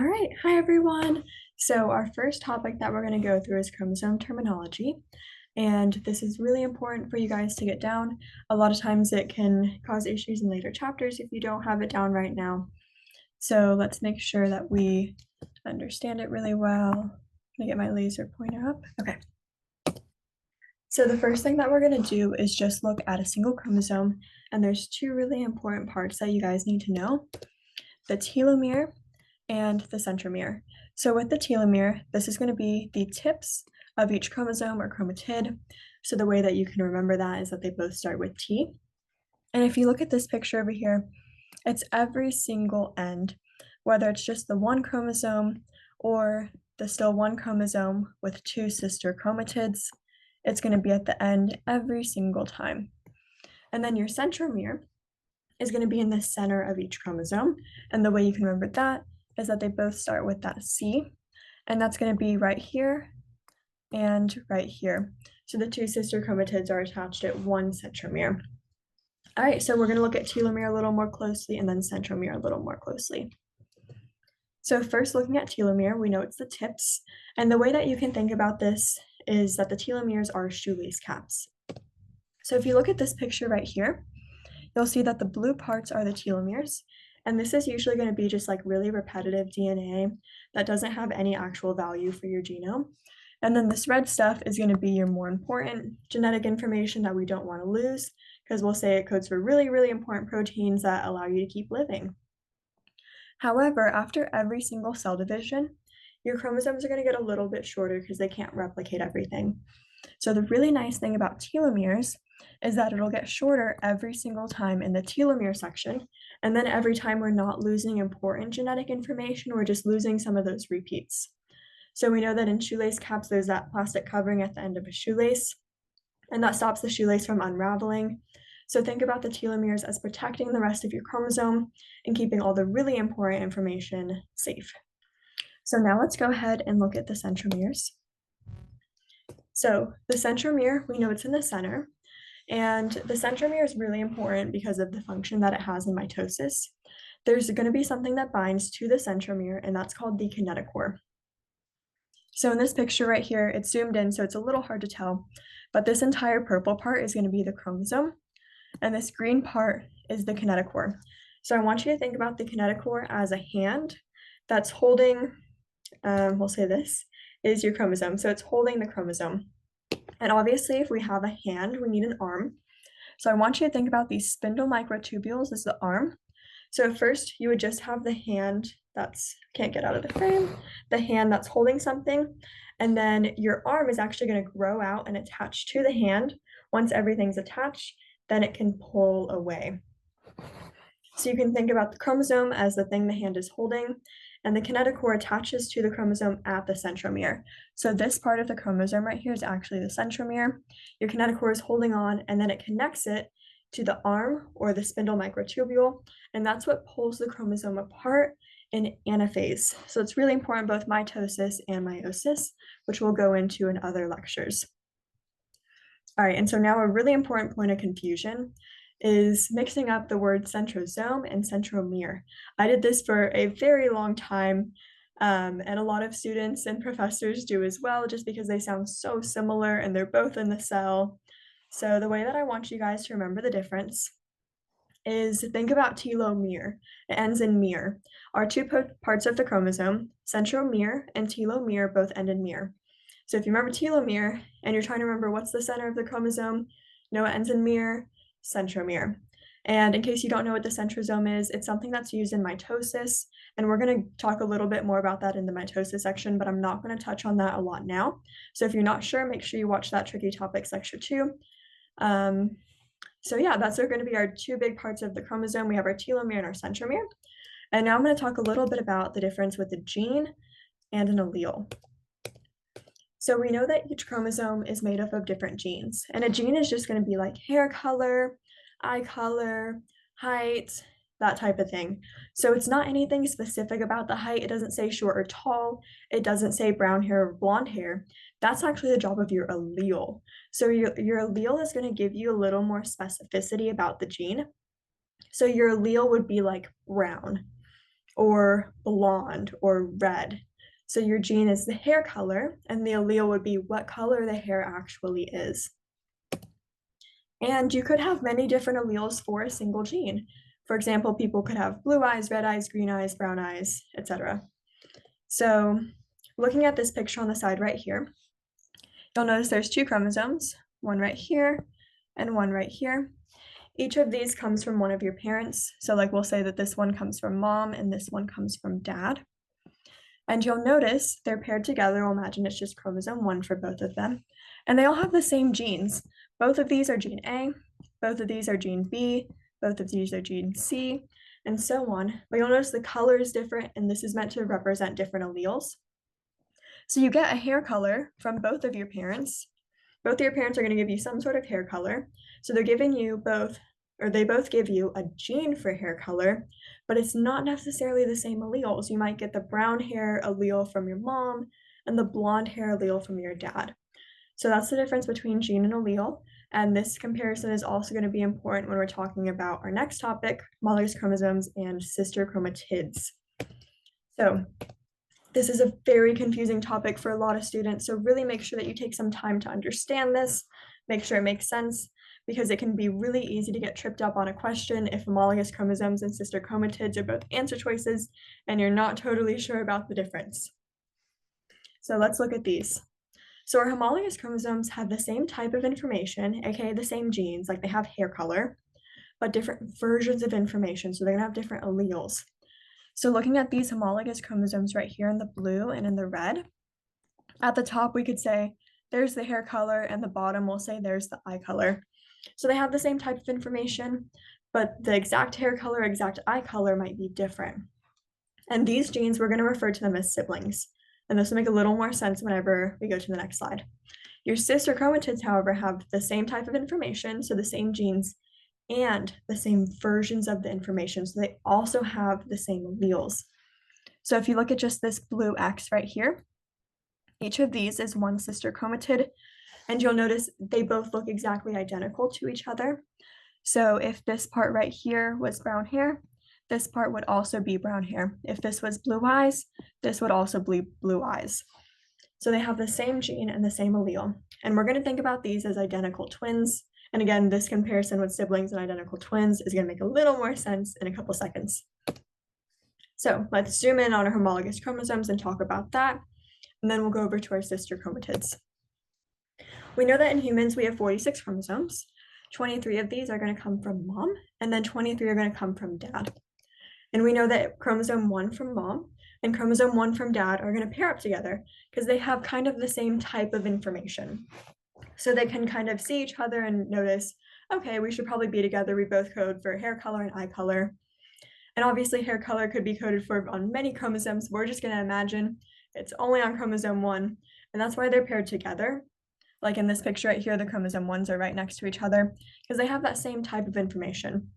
All right, hi everyone. So our first topic that we're going to go through is chromosome terminology. And this is really important for you guys to get down. A lot of times it can cause issues in later chapters if you don't have it down right now. So let's make sure that we understand it really well. Let me get my laser pointer up. Okay. So the first thing that we're going to do is just look at a single chromosome. And there's two really important parts that you guys need to know: the telomere and the centromere. So with the telomere, this is going to be the tips of each chromosome or chromatid. So the way that you can remember that is that they both start with T. And if you look at this picture over here, it's every single end, whether it's just the one chromosome or the still one chromosome with two sister chromatids, it's going to be at the end every single time. And then your centromere is going to be in the center of each chromosome. And the way you can remember that is that they both start with that C, and that's going to be right here and right here. So the two sister chromatids are attached at one centromere. All right, so we're going to look at telomere a little more closely and then centromere a little more closely. So first, looking at telomere, we know it's the tips. And the way that you can think about this is that the telomeres are shoelace caps. So if you look at this picture right here, you'll see that the blue parts are the telomeres. And this is usually going to be just like really repetitive DNA that doesn't have any actual value for your genome. And then this red stuff is going to be your more important genetic information that we don't want to lose, because we'll say it codes for really, really important proteins that allow you to keep living. However, after every single cell division, your chromosomes are going to get a little bit shorter because they can't replicate everything. So the really nice thing about telomeres is that it'll get shorter every single time in the telomere section, and then every time we're not losing important genetic information, we're just losing some of those repeats. So we know that in shoelace caps, there's that plastic covering at the end of a shoelace, and that stops the shoelace from unraveling. So think about the telomeres as protecting the rest of your chromosome and keeping all the really important information safe. So now let's go ahead and look at the centromeres. So the centromere, we know it's in the center, and the centromere is really important because of the function that it has in mitosis. There's going to be something that binds to the centromere, and that's called the kinetochore. So in this picture right here, it's zoomed in, so it's a little hard to tell, but this entire purple part is going to be the chromosome, and this green part is the kinetochore. So I want you to think about the kinetochore as a hand that's holding, we'll say this, is your chromosome. So it's holding the chromosome. And obviously, if we have a hand, we need an arm. So I want you to think about these spindle microtubules as the arm. So first, you would just have the hand that's, can't get out of the frame, the hand that's holding something, and then your arm is actually going to grow out and attach to the hand. Once everything's attached, then it can pull away. So you can think about the chromosome as the thing the hand is holding, and the kinetochore attaches to the chromosome at the centromere. So this part of the chromosome right here is actually the centromere. Your kinetochore is holding on, and then it connects it to the arm or the spindle microtubule, and that's what pulls the chromosome apart in anaphase. So it's really important, both mitosis and meiosis, which we'll go into in other lectures. All right, and so now a really important point of confusion is mixing up the word centrosome and centromere. I did this for a very long time, and a lot of students and professors do as well, just because they sound so similar and they're both in the cell. So the way that I want you guys to remember the difference is think about telomere. It ends in mere. Our two parts of the chromosome, centromere and telomere, both end in mere. So if you remember telomere and you're trying to remember what's the center of the chromosome, it ends in mere, centromere. And in case you don't know what the centrosome is, it's something that's used in mitosis. And we're going to talk a little bit more about that in the mitosis section, but I'm not going to touch on that a lot now. So if you're not sure, make sure you watch that tricky topics lecture too. So yeah, that's going to be our two big parts of the chromosome. We have our telomere and our centromere. And now I'm going to talk a little bit about the difference with a gene and an allele. So we know that each chromosome is made up of different genes, and a gene is just going to be like hair color, eye color, height, that type of thing. So it's not anything specific about the height. It doesn't say short or tall. It doesn't say brown hair or blonde hair. That's actually the job of your allele. So your allele is going to give you a little more specificity about the gene. So your allele would be like brown. or blonde or red. So your gene is the hair color, and the allele would be what color the hair actually is. And you could have many different alleles for a single gene. For example, people could have blue eyes, red eyes, green eyes, brown eyes, etc. So looking at this picture on the side right here, you'll notice there's two chromosomes, one right here and one right here. Each of these comes from one of your parents. So like we'll say that this one comes from mom and this one comes from dad. And you'll notice they're paired together. We'll imagine it's just chromosome 1 for both of them. And they all have the same genes. Both of these are gene A, both of these are gene B, both of these are gene C, and so on. But you'll notice the color is different, and this is meant to represent different alleles. So you get a hair color from both of your parents. Both of your parents are going to give you some sort of hair color. So they're giving you both, or they both give you a gene for hair color, but it's not necessarily the same alleles. You might get the brown hair allele from your mom and the blonde hair allele from your dad. So that's the difference between gene and allele. And this comparison is also going to be important when we're talking about our next topic, homologous chromosomes and sister chromatids. So this is a very confusing topic for a lot of students, so really make sure that you take some time to understand this, make sure it makes sense, because it can be really easy to get tripped up on a question if homologous chromosomes and sister chromatids are both answer choices and you're not totally sure about the difference. So let's look at these. So our homologous chromosomes have the same type of information, aka the same genes, like they have hair color, but different versions of information, so they're gonna have different alleles. So looking at these homologous chromosomes right here in the blue and in the red, at the top we could say there's the hair color, and the bottom we'll say there's the eye color. So they have the same type of information, but the exact hair color, exact eye color might be different. And these genes, we're going to refer to them as siblings. And this will make a little more sense whenever we go to the next slide. Your sister chromatids, however, have the same type of information, so the same genes, and the same versions of the information. So they also have the same alleles. So if you look at just this blue X right here, each of these is one sister chromatid, and you'll notice they both look exactly identical to each other. So if this part right here was brown hair, this part would also be brown hair. If this was blue eyes, this would also be blue eyes. So they have the same gene and the same allele. And we're going to think about these as identical twins. And again, this comparison with siblings and identical twins is going to make a little more sense in a couple seconds. So let's zoom in on our homologous chromosomes and talk about that. And then we'll go over to our sister chromatids. We know that in humans, we have 46 chromosomes. 23 of these are going to come from mom, and then 23 are going to come from dad. And we know that chromosome 1 from mom and chromosome 1 from dad are going to pair up together because they have kind of the same type of information. So they can kind of see each other and notice, okay, we should probably be together. We both code for hair color and eye color. And obviously hair color could be coded for on many chromosomes. We're just going to imagine it's only on chromosome 1, and that's why they're paired together. Like in this picture right here, the chromosome 1s are right next to each other because they have that same type of information.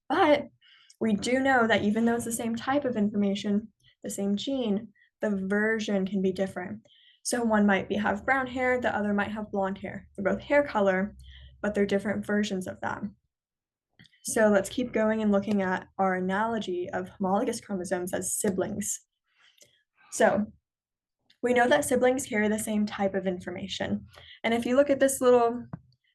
But we do know that even though it's the same type of information, the same gene, the version can be different. So one might have brown hair, the other might have blonde hair. They're both hair color, but they're different versions of that. So let's keep going and looking at our analogy of homologous chromosomes as siblings. So we know that siblings carry the same type of information. And if you look at this little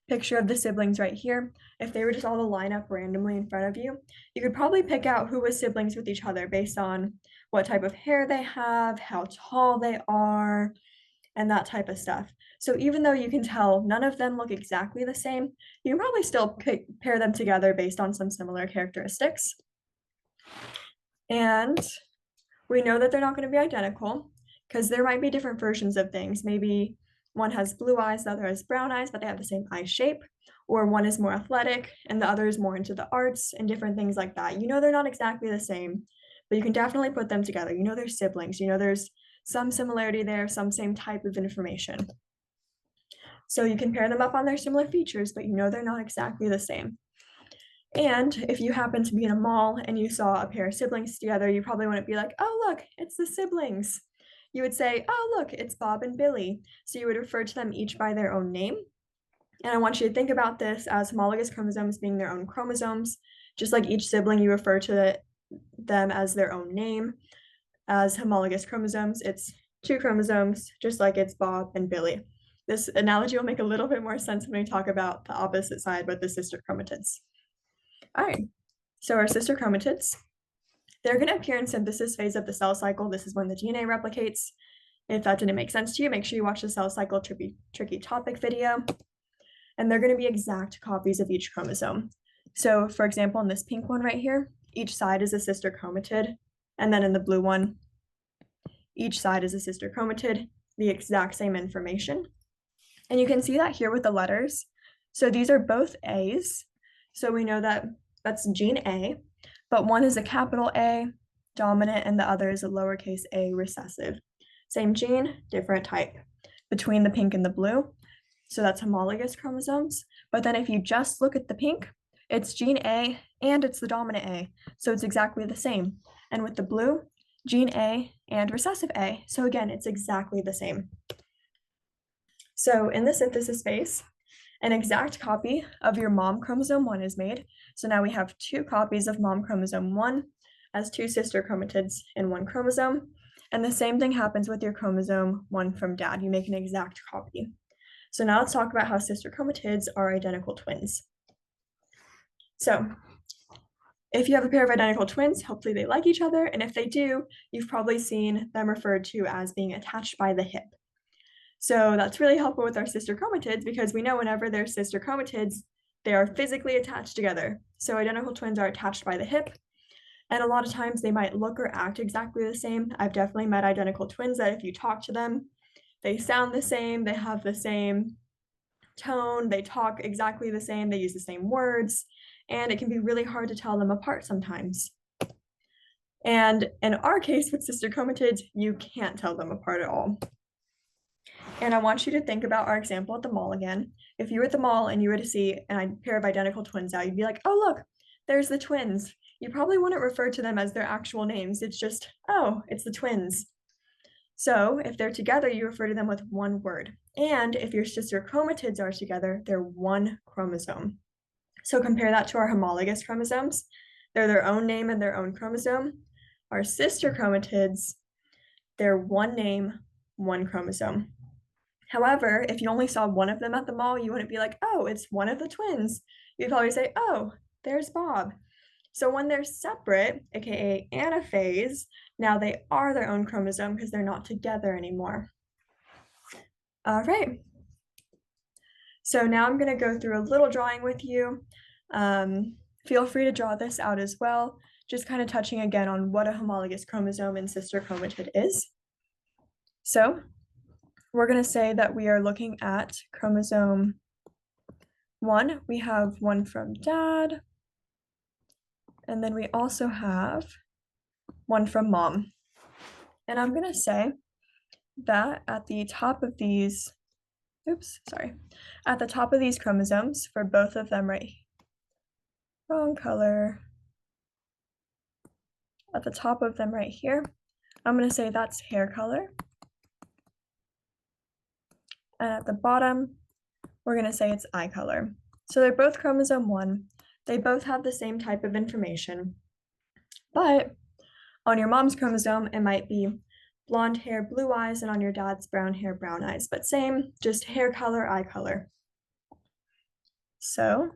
picture of the siblings right here, if they were just all to line up randomly in front of you, you could probably pick out who was siblings with each other based on what type of hair they have, how tall they are, and that type of stuff. So even though you can tell none of them look exactly the same, you can probably still pair them together based on some similar characteristics. And we know that they're not going to be identical because there might be different versions of things. Maybe one has blue eyes, the other has brown eyes, but they have the same eye shape, or one is more athletic and the other is more into the arts and different things like that. You know they're not exactly the same, but you can definitely put them together. You know they're siblings. You know there's some similarity there, some same type of information. So you can pair them up on their similar features, but you know they're not exactly the same. And if you happen to be in a mall and you saw a pair of siblings together, you probably wouldn't be like, oh, look, it's the siblings. You would say, oh, look, it's Bob and Billy. So you would refer to them each by their own name. And I want you to think about this as homologous chromosomes being their own chromosomes. Just like each sibling, you refer to them as their own name. As homologous chromosomes, it's 2 chromosomes, just like it's Bob and Billy. This analogy will make a little bit more sense when we talk about the opposite side with the sister chromatids. All right, so our sister chromatids, they're going to appear in synthesis phase of the cell cycle. This is when the DNA replicates. If that didn't make sense to you, make sure you watch the cell cycle tricky topic video. And they're going to be exact copies of each chromosome. So for example, in this pink one right here, each side is a sister chromatid. And then in the blue one, each side is a sister chromatid, the exact same information. And you can see that here with the letters. So these are both A's. So we know that that's gene A, but one is a capital A, dominant, and the other is a lowercase a, recessive. Same gene, different type between the pink and the blue. So that's homologous chromosomes. But then if you just look at the pink, it's gene A and it's the dominant A. So it's exactly the same. And with the blue, gene A and recessive A. So again, it's exactly the same. So in the synthesis phase, an exact copy of your mom chromosome 1 is made. So now we have 2 copies of mom chromosome 1 as 2 sister chromatids in 1 chromosome. And the same thing happens with your chromosome 1 from dad. You make an exact copy. So now let's talk about how sister chromatids are identical twins. So if you have a pair of identical twins, hopefully they like each other. And if they do, you've probably seen them referred to as being attached by the hip. So that's really helpful with our sister chromatids because we know whenever they're sister chromatids, they are physically attached together. So identical twins are attached by the hip. And a lot of times they might look or act exactly the same. I've definitely met identical twins that if you talk to them, they sound the same, they have the same tone, they talk exactly the same, they use the same words, and it can be really hard to tell them apart sometimes. And in our case with sister chromatids, you can't tell them apart at all. And I want you to think about our example at the mall again. If you were at the mall and you were to see a pair of identical twins out, you'd be like, oh, look, there's the twins. You probably wouldn't refer to them as their actual names. It's just, oh, it's the twins. So if they're together, you refer to them with one word. And if your sister chromatids are together, they're 1 chromosome. So compare that to our homologous chromosomes. They're their own name and their own chromosome. Our sister chromatids, they're 1 name, 1 chromosome. However, if you only saw one of them at the mall, you wouldn't be like, oh, it's one of the twins. You'd probably say, oh, there's Bob. So when they're separate, aka anaphase, now they are their own chromosome because they're not together anymore. All right. So now I'm going to go through a little drawing with you. Feel free to draw this out as well, just kind of touching again on what a homologous chromosome and sister chromatid is. So we're going to say that we are looking at chromosome 1. We have 1 from dad. And then we also have 1 from mom. And I'm going to say that at the top of these, at the top of these chromosomes for both of them, right? Wrong color. At the top of them right here, I'm going to say that's hair color. And at the bottom, we're going to say it's eye color. So they're both chromosome 1. They both have the same type of information. But on your mom's chromosome, it might be blonde hair, blue eyes, and on your dad's brown hair, brown eyes. But same, just hair color, eye color. So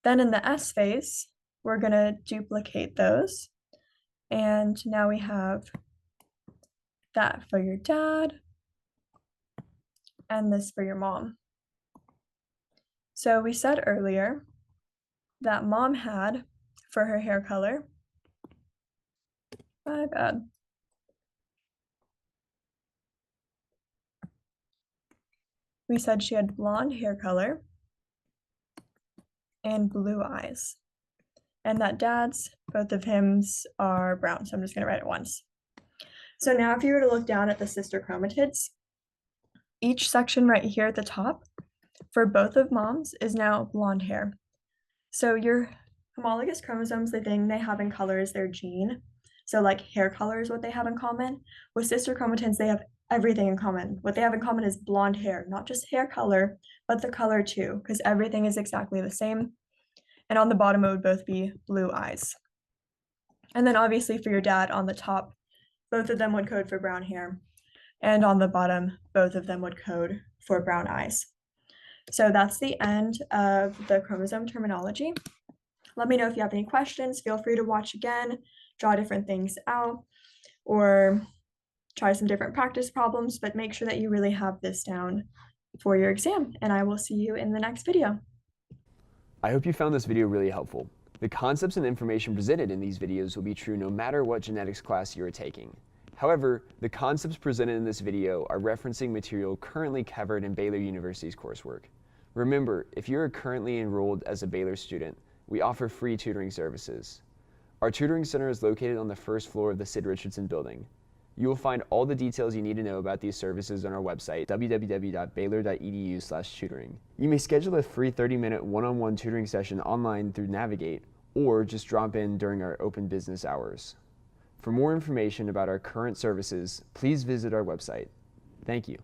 then in the S phase, we're going to duplicate those. And now we have that for your dad and this for your mom. So we said earlier that mom had, for her hair color, my bad. We said she had blonde hair color and blue eyes. And that dad's, both of him's are brown, so I'm just going to write it once. So now if you were to look down at the sister chromatids, each section right here at the top for both of mom's is now blonde hair. So your homologous chromosomes, the thing they have in color is their gene. So like hair color is what they have in common. With sister chromatids, they have everything in common. What they have in common is blonde hair, not just hair color, but the color too, because everything is exactly the same. And on the bottom, it would both be blue eyes. And then obviously for your dad on the top, both of them would code for brown hair. And on the bottom, both of them would code for brown eyes. So that's the end of the chromosome terminology. Let me know if you have any questions. Feel free to watch again, draw different things out, or try some different practice problems, but make sure that you really have this down for your exam. And I will see you in the next video. I hope you found this video really helpful. The concepts and information presented in these videos will be true no matter what genetics class you are taking. However, the concepts presented in this video are referencing material currently covered in Baylor University's coursework. Remember, if you are currently enrolled as a Baylor student, we offer free tutoring services. Our tutoring center is located on the first floor of the Sid Richardson building. You will find all the details you need to know about these services on our website, www.baylor.edu/tutoring. You may schedule a free 30-minute one-on-one tutoring session online through Navigate, or just drop in during our open business hours. For more information about our current services, please visit our website. Thank you.